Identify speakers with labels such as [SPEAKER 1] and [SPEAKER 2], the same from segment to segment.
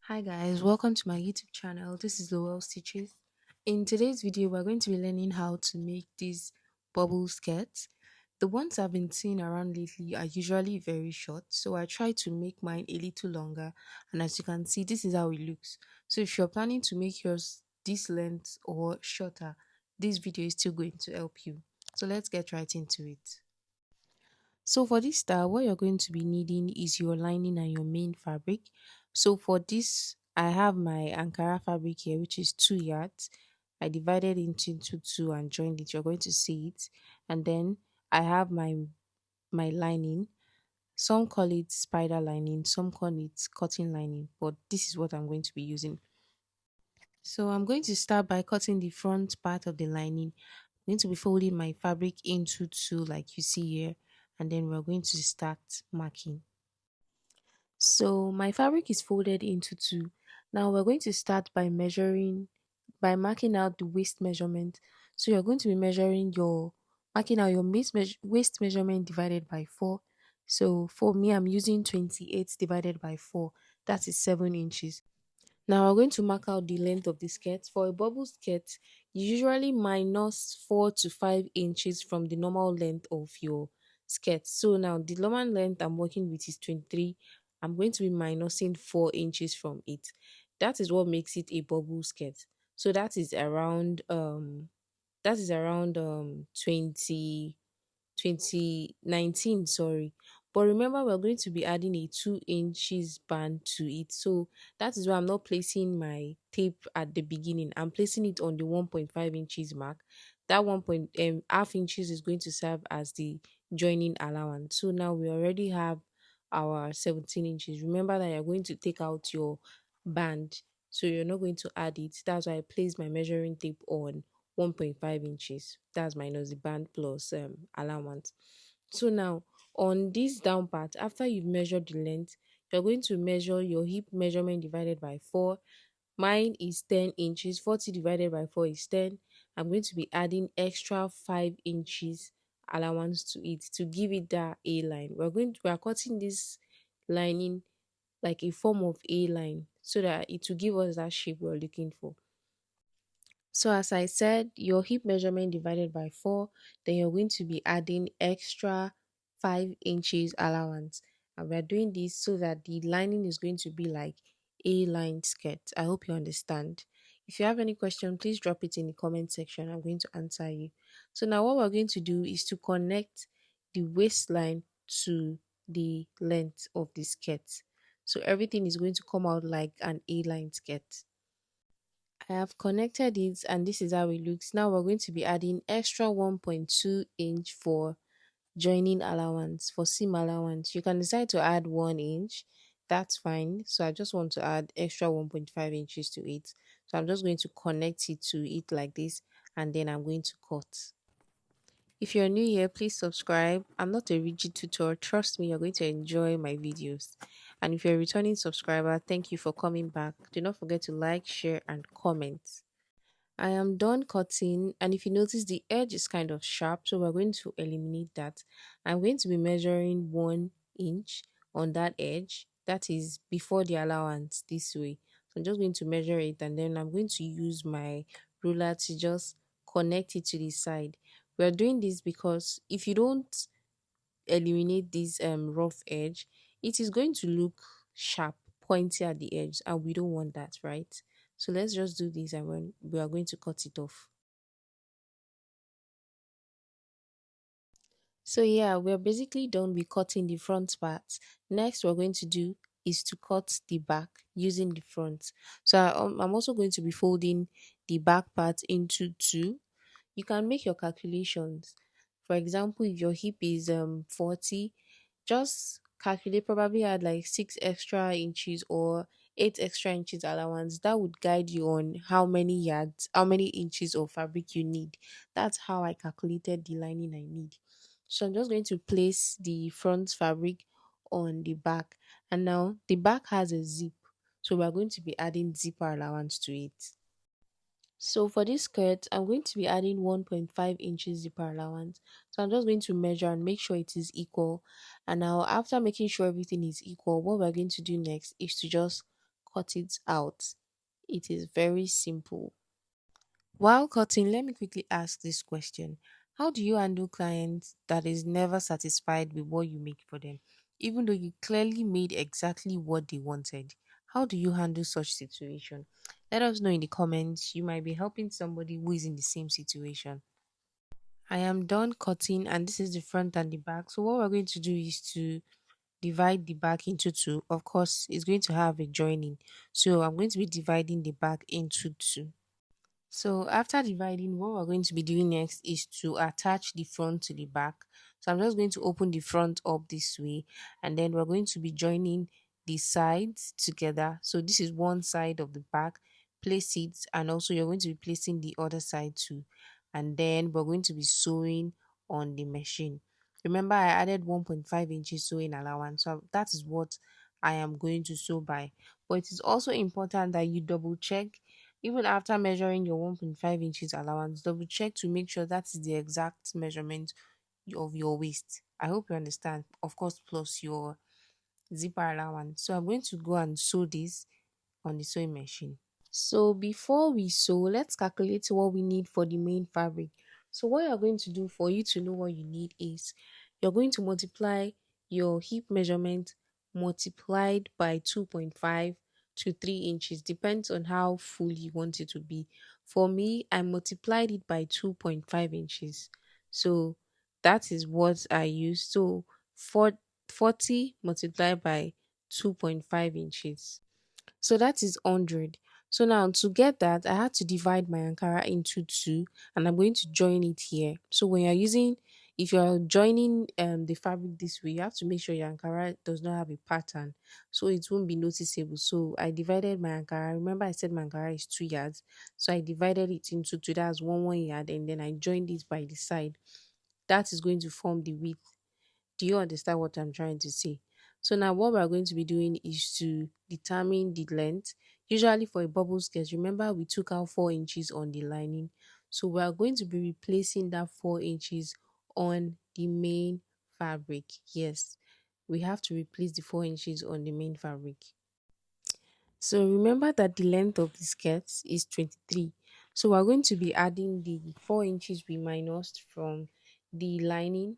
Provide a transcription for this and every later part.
[SPEAKER 1] Hi guys, welcome to my YouTube channel. This is Lowell Stitches. In today's video, we're going to be learning how to make these bubble skirts. The ones I've been seeing around lately are usually very short, so I try to make mine a little longer. And as you can see, this is how it looks. So if you're planning to make yours this length or shorter, this video is still going to help you. So let's get right into it. So for this style, what you're going to be needing is your lining and your main fabric. So for this, I have my Ankara fabric here, which is 2 yards. I divided it into two and joined it. You're going to see it. And then I have my lining. Some call it spider lining, some call it cotton lining, but this is what I'm going to be using. So I'm going to start by cutting the front part of the lining. I'm going to be folding my fabric into two like you see here, and then we're going to start marking. So my fabric is folded into two. Now we're going to start by marking out the waist measurement. So you're going to be marking out your waist measurement divided by 4. So for me, I'm using 28 divided by 4. That is 7 inches. Now we're going to mark out the length of the skirt. For a bubble skirt, you usually minus 4 to 5 inches from the normal length of your skirt. So now the normal length I'm working with is 23. I'm going to be minusing 4 inches from it. That is what makes it a bubble skirt. So that is around 2019, sorry. But remember, we're going to be adding a 2 inches band to it. So that is why I'm not placing my tape at the beginning. I'm placing it on the 1.5 inches mark. That half inches is going to serve as the joining allowance. So now we already have our 17 inches. Remember that you're going to take out your band. So you're not going to add it. That's why I placed my measuring tape on 1.5 inches. That's minus the band plus allowance. So now on this down part, after you've measured the length, you're going to measure your hip measurement divided by 4. Mine is 10 inches. 40 divided by 4 is 10. I'm going to be adding extra 5 inches allowance to it to give it that A line. We are cutting this lining like a form of A line so that it will give us that shape we're looking for. So as I said, your hip measurement divided by 4, then you're going to be adding extra 5 inches allowance. And we're doing this so that the lining is going to be like a line skirt. I hope you understand. If you have any question, please drop it in the comment section. I'm going to answer you. So now what we're going to do is to connect the waistline to the length of the skirt. So everything is going to come out like an A-line skirt. I have connected it and this is how it looks. Now we're going to be adding extra 1.2 inch for joining allowance, for seam allowance. You can decide to add 1 inch. That's fine. So I just want to add extra 1.5 inches to it. So I'm just going to connect it to it like this and then I'm going to cut. If you're new here, please subscribe. I'm not a rigid tutor. Trust me, you're going to enjoy my videos. And if you're a returning subscriber, thank you for coming back. Do not forget to like, share, and comment. I am done cutting, and if you notice, the edge is kind of sharp, so we're going to eliminate that. I'm going to be measuring 1 inch on that edge, that is before the allowance, this way. So I'm just going to measure it, and then I'm going to use my ruler to just connect it to the side. We're doing this because if you don't eliminate this rough edge, it is going to look sharp, pointy at the edge, and we don't want that, right? So let's just do this and we are going to cut it off. So yeah, we're basically done with cutting the front part. Next, we're going to do is to cut the back using the front. So I'm also going to be folding the back part into two. You can make your calculations. For example, if your hip is 40, just calculate, probably add like 6 extra inches or 8 extra inches allowance. That would guide you on how many inches of fabric you need. That's how I calculated the lining I need. So I'm just going to place the front fabric on the back, and now the back has a zip, so we're going to be adding zipper allowance to it. So for this skirt, I'm going to be adding 1.5 inches zipper allowance. So I'm just going to measure and make sure it is equal. And now after making sure everything is equal, what we're going to do next is to just cut it out. It is very simple. While cutting, let me quickly ask this question. How do you handle clients that is never satisfied with what you make for them, even though you clearly made exactly what they wanted? How do you handle such situation? Let us know in the comments. You might be helping somebody who is in the same situation. I am done cutting and this is the front and the back. So what we're going to do is to divide the back into two. Of course, it's going to have a joining. So I'm going to be dividing the back into two. So after dividing, what we're going to be doing next is to attach the front to the back. So I'm just going to open the front up this way and then we're going to be joining the sides together. So this is one side of the back, place it, and also you're going to be placing the other side too. And then we're going to be sewing on the machine. Remember, I added 1.5 inches sewing allowance. So that is what I am going to sew by. But it is also important that you double check even after measuring your 1.5 inches allowance, double check to make sure that is the exact measurement of your waist. I hope you understand. Of course, plus your zipper allowance. So I'm going to go and sew this on the sewing machine. So before we sew, let's calculate what we need for the main fabric. So what you're going to do for you to know what you need is you're going to multiply your hip measurement multiplied by 2.5 to 3 inches. Depends on how full you want it to be. For me, I multiplied it by 2.5 inches. So that is what I use. So for 40 multiplied by 2.5 inches. So that is 100. So now to get that, I had to divide my Ankara into two and I'm going to join it here. So when you're using, if you're joining the fabric this way, you have to make sure your Ankara does not have a pattern so it won't be noticeable. So I divided my Ankara. Remember I said my Ankara is 2 yards. So I divided it into two, that's 1 yard, and then I joined it by the side. That is going to form the width. Do you understand what I'm trying to say? So now what we're going to be doing is to determine the length. Usually for a bubble skirt, remember we took out 4 inches on the lining. So we are going to be replacing that 4 inches on the main fabric. Yes, we have to replace the 4 inches on the main fabric. So remember that the length of the skirt is 23. So we're going to be adding the 4 inches we minused from the lining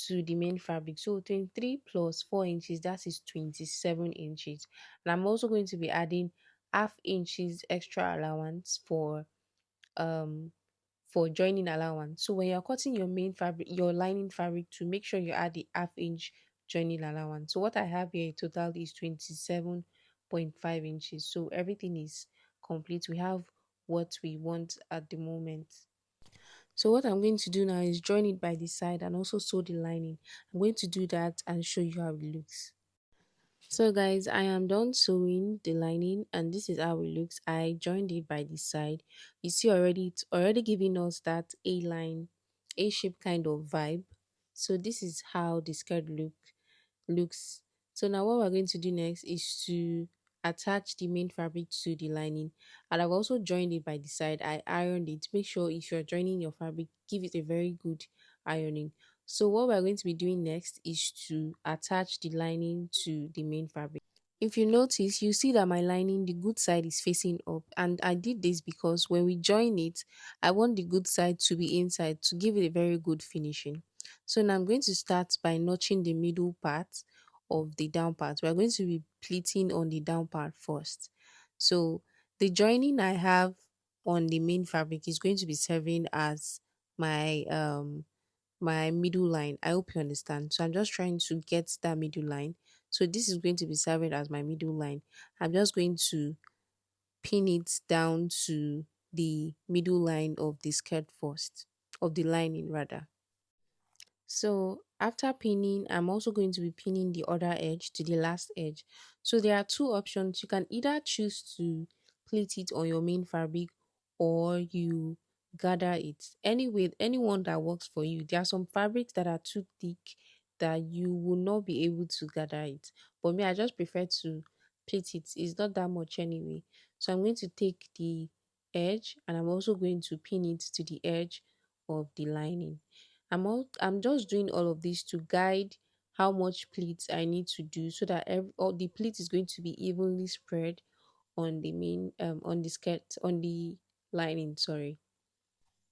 [SPEAKER 1] to the main fabric. So 23 plus 4 inches, that is 27 inches. And I'm also going to be adding half inches extra allowance um for joining allowance. So when you're cutting your main fabric, your lining fabric, to make sure you add the half-inch joining allowance. So what I have here in total is 27.5 inches. So everything is complete. We have what we want at the moment. So what I'm going to do now is join it by the side and also sew the lining. I'm going to do that and show you how it looks. So guys, I am done sewing the lining and this is how it looks. I joined it by the side. You see already, it's already giving us that A-line, A-shape kind of vibe. So this is how the skirt looks. So now what we're going to do next is to attach the main fabric to the lining, and I've also joined it by the side. I ironed it. Make sure if you're joining your fabric, give it a very good ironing. So what we're going to be doing next is to attach the lining to the main fabric. If you notice, you see that my lining, the good side is facing up, and I did this because when we join it, I want the good side to be inside to give it a very good finishing. So now I'm going to start by notching the middle part of the down part. We're going to be pleating on the down part first. So the joining I have on the main fabric is going to be serving as my my middle line. I hope you understand. So I'm just trying to get that middle line. So this is going to be serving as my middle line. I'm just going to pin it down to the middle line of the skirt first, of the lining rather. So after pinning, I'm also going to be pinning the other edge to the last edge. So there are two options. You can either choose to pleat it on your main fabric or you gather it. Anyway, anyone that works for you. There are some fabrics that are too thick that you will not be able to gather it. But me, I just prefer to pleat it. It's not that much anyway. So I'm going to take the edge and I'm also going to pin it to the edge of the lining. I'm just doing all of this to guide how much pleats I need to do so that all the pleat is going to be evenly spread on the main on the skirt, on the lining, sorry.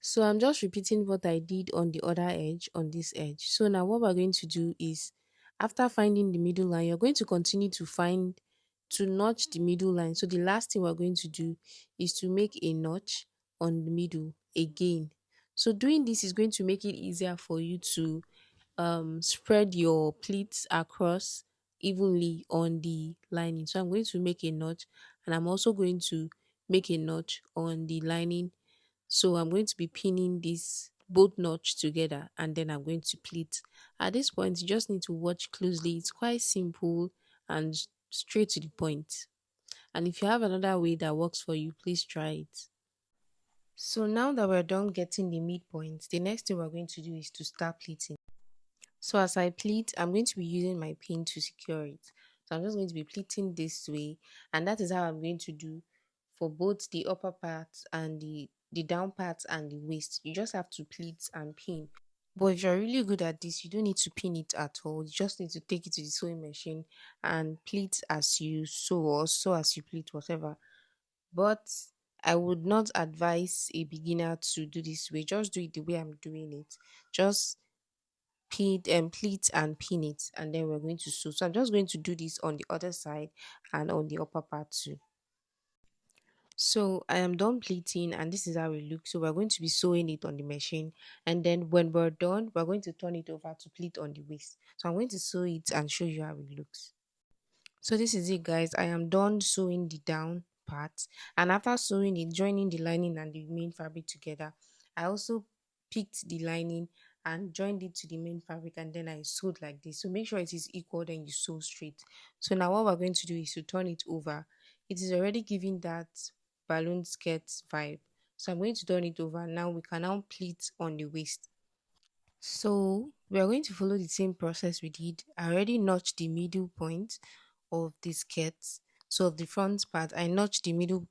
[SPEAKER 1] So I'm just repeating what I did on the other edge on this edge. So now what we're going to do is, after finding the middle line, you're going to continue to find, to notch the middle line. So the last thing we're going to do is to make a notch on the middle again. So doing this is going to make it easier for you to spread your pleats across evenly on the lining. So I'm going to make a notch, and I'm also going to make a notch on the lining. So I'm going to be pinning this both notch together, and then I'm going to pleat. At this point, you just need to watch closely. It's quite simple and straight to the point. And if you have another way that works for you, please try it. So now that we're done getting the midpoint, the next thing we're going to do is to start pleating. So as I pleat, I'm going to be using my pin to secure it. So I'm just going to be pleating this way, and that is how I'm going to do for both the upper part and the down part and the waist. You just have to pleat and pin. But if you're really good at this, you don't need to pin it at all. You just need to take it to the sewing machine and pleat as you sew, or sew as you pleat, whatever. But I would not advise a beginner to do this way. Just do it the way I'm doing it. Just pin and pleat and pin it, and then we're going to sew. So I'm just going to do this on the other side and on the upper part too. So I am done pleating, and this is how it looks. So we're going to be sewing it on the machine, and then when we're done, we're going to turn it over to pleat on the waist. So I'm going to sew it and show you how it looks. So this is it, guys. I am done sewing the down part, and after sewing it, joining the lining and the main fabric together, I also picked the lining and joined it to the main fabric, and then I sewed like this. So make sure it is equal, then you sew straight. So now what we're going to do is to turn it over. It is already giving that balloon skirt vibe. So I'm going to turn it over. Now we can now pleat on the waist. So we are going to follow the same process we did. I already notched the middle point of the skirt. So of the front part, I notched the middle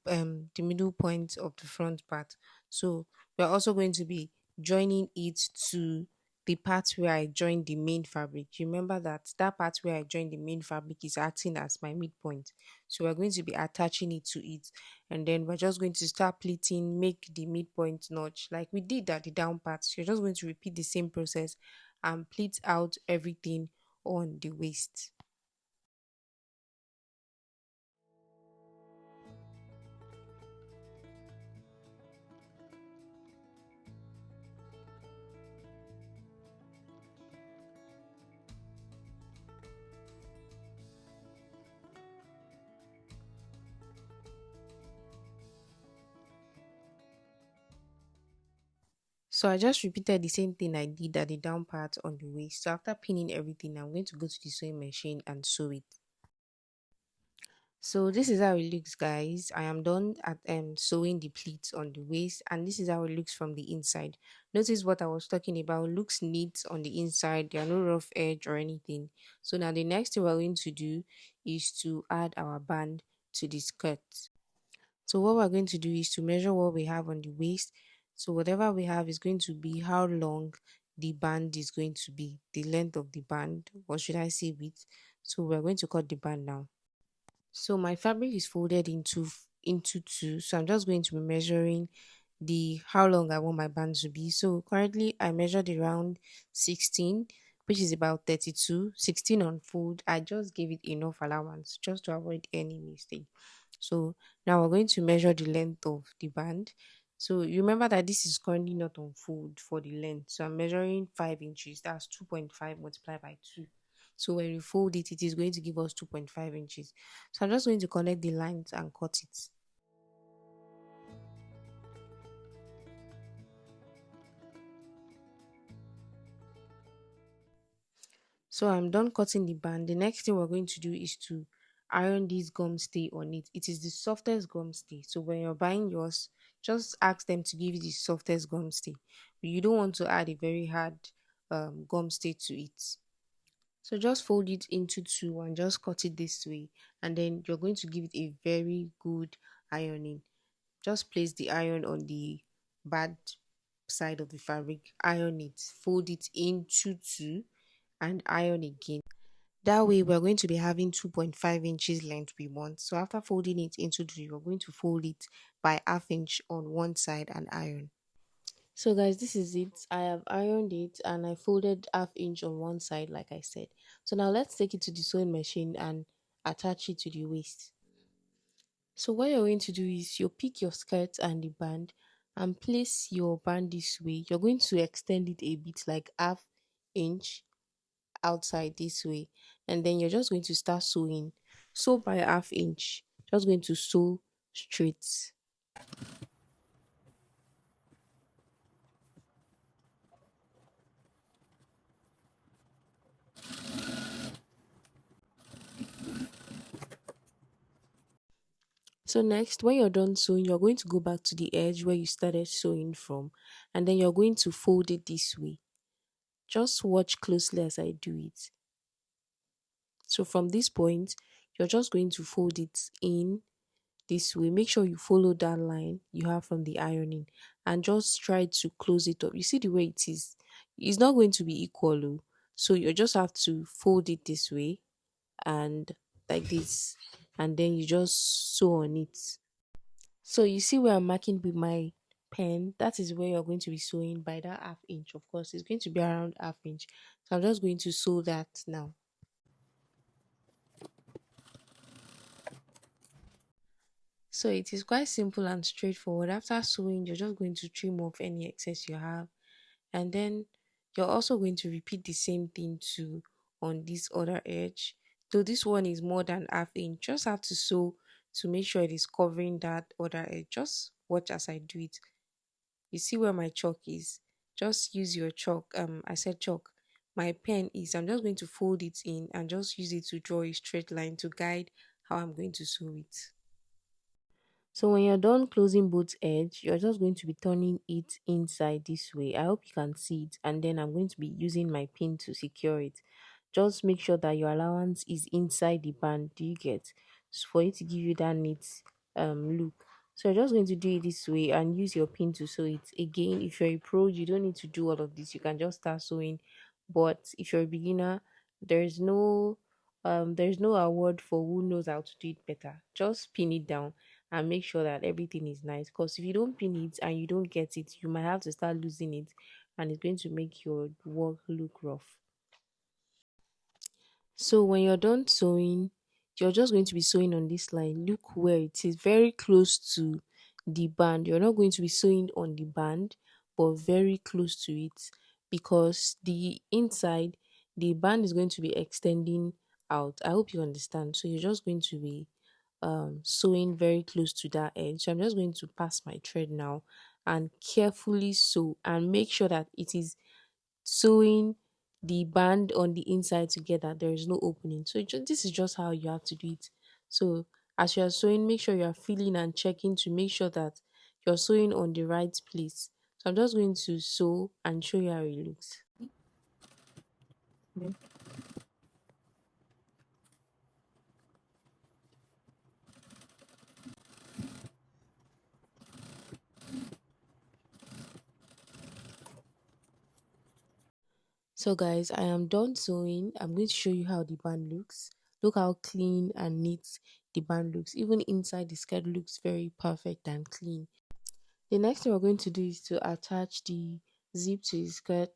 [SPEAKER 1] point of the front part. So we're also going to be joining it to the part where I joined the main fabric. You remember that that part where I joined the main fabric is acting as my midpoint. So we're going to be attaching it to it, and then we're just going to start pleating, make the midpoint notch like we did at the down part. So you're just going to repeat the same process and pleat out everything on the waist. So I just repeated the same thing I did at the down part on the waist. So after pinning everything, I'm going to go to the sewing machine and sew it. So this is how it looks, guys. I am done at sewing the pleats on the waist, and this is how it looks from the inside. Notice what I was talking about looks neat on the inside. There are no rough edge or anything. So now the next thing we're going to do is to add our band to the skirt. So what we're going to do is to measure what we have on the waist. So whatever we have is going to be how long the band is going to be, the length of the band, or should I say width. So we're going to cut the band now. So my fabric is folded into two. So I'm just going to be measuring the how long I want my band to be. So currently I measured around 16, which is about 32. 16 on fold. I just gave it enough allowance just to avoid any mistake. So now we're going to measure the length of the band. So you remember that this is currently not on fold for the length. So I'm measuring 5 inches. That's 2.5 multiplied by 2. So when we fold it, it is going to give us 2.5 inches. So I'm just going to connect the lines and cut it. So I'm done cutting the band. The next thing we're going to do is to iron this gum stay on it. It is the softest gum stay. So when you're buying yours, just ask them to give you the softest gum stay. You don't want to add a very hard gum stay to it. So just fold it into two and just cut it this way. And then you're going to give it a very good ironing. Just place the iron on the bad side of the fabric, iron it, fold it into two, and iron again. That way, we're going to be having 2.5 inches length we want. So after folding it into three, we're going to fold it by half inch on one side and iron. So guys, this is it. I have ironed it and I folded half inch on one side like I said. So now let's take it to the sewing machine and attach it to the waist. So what you're going to do is you pick your skirt and the band and place your band this way. You're going to extend it a bit like half inch outside this way, and then you're just going to start sewing. Sew by half inch. Just going to sew straight. So next, when you're done sewing, you're going to go back to the edge where you started sewing from, and then you're going to fold it this way. Just watch closely as I do it. So from this point, you're just going to fold it in this way. Make sure you follow that line you have from the ironing and just try to close it up. You see the way it is. It's not going to be equal, oh. So you just have to fold it this way and like this, and then you just sew on it. So you see where I'm marking with my pen, that is where you're going to be sewing by that half inch. Of course, it's going to be around half inch. So I'm just going to sew that now. So it is quite simple and straightforward. After sewing, you're just going to trim off any excess you have, and then you're also going to repeat the same thing to on this other edge. Though this one is more than half inch, just have to sew to make sure it is covering that other edge. Just watch as I do it. You see where my chalk is? Just use your chalk. I said chalk. My pen is. I'm just going to fold it in and just use it to draw a straight line to guide how I'm going to sew it. So when you're done closing both edge, you're just going to be turning it inside this way. I hope you can see it, and then I'm going to be using my pin to secure it. Just make sure that your allowance is inside the band. Do you get? For it to give you that neat look. So you're just going to do it this way and use your pin to sew it. Again, if you're a pro, you don't need to do all of this. You can just start sewing. But if you're a beginner, there's no there's no award for who knows how to do it better. Just pin it down and make sure that everything is nice. Because if you don't pin it and you don't get it, you might have to start losing it, and it's going to make your work look rough. So when you're done sewing, you're just going to be sewing on this line. Look where it is very close to the band. You're not going to be sewing on the band, but very close to it, because the inside, the band is going to be extending out. I hope you understand. So you're just going to be sewing very close to that edge. So I'm just going to pass my thread now and carefully sew and make sure that it is sewing the band on the inside together. There is no opening. So this is just how you have to do it. So as you are sewing, make sure you are feeling and checking to make sure that you're sewing on the right place. So I'm just going to sew and show you how it looks. So guys, I am done sewing. I'm going to show you how the band looks. Look how clean and neat the band looks. Even inside the skirt looks very perfect and clean. The next thing we're going to do is to attach the zip to the skirt.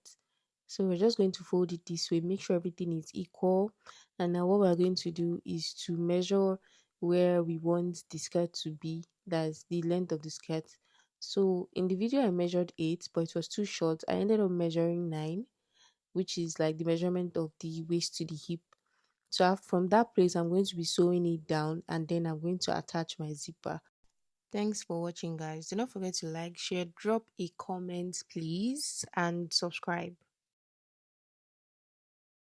[SPEAKER 1] So we're just going to fold it this way, make sure everything is equal. And now what we're going to do is to measure where we want the skirt to be. That's the length of the skirt. So in the video I measured 8, but it was too short. I ended up measuring 9, which is like the measurement of the waist to the hip. So from that place, I'm going to be sewing it down, and then I'm going to attach my zipper. Thanks for watching, guys. Do not forget to like, share, drop a comment, please, and subscribe.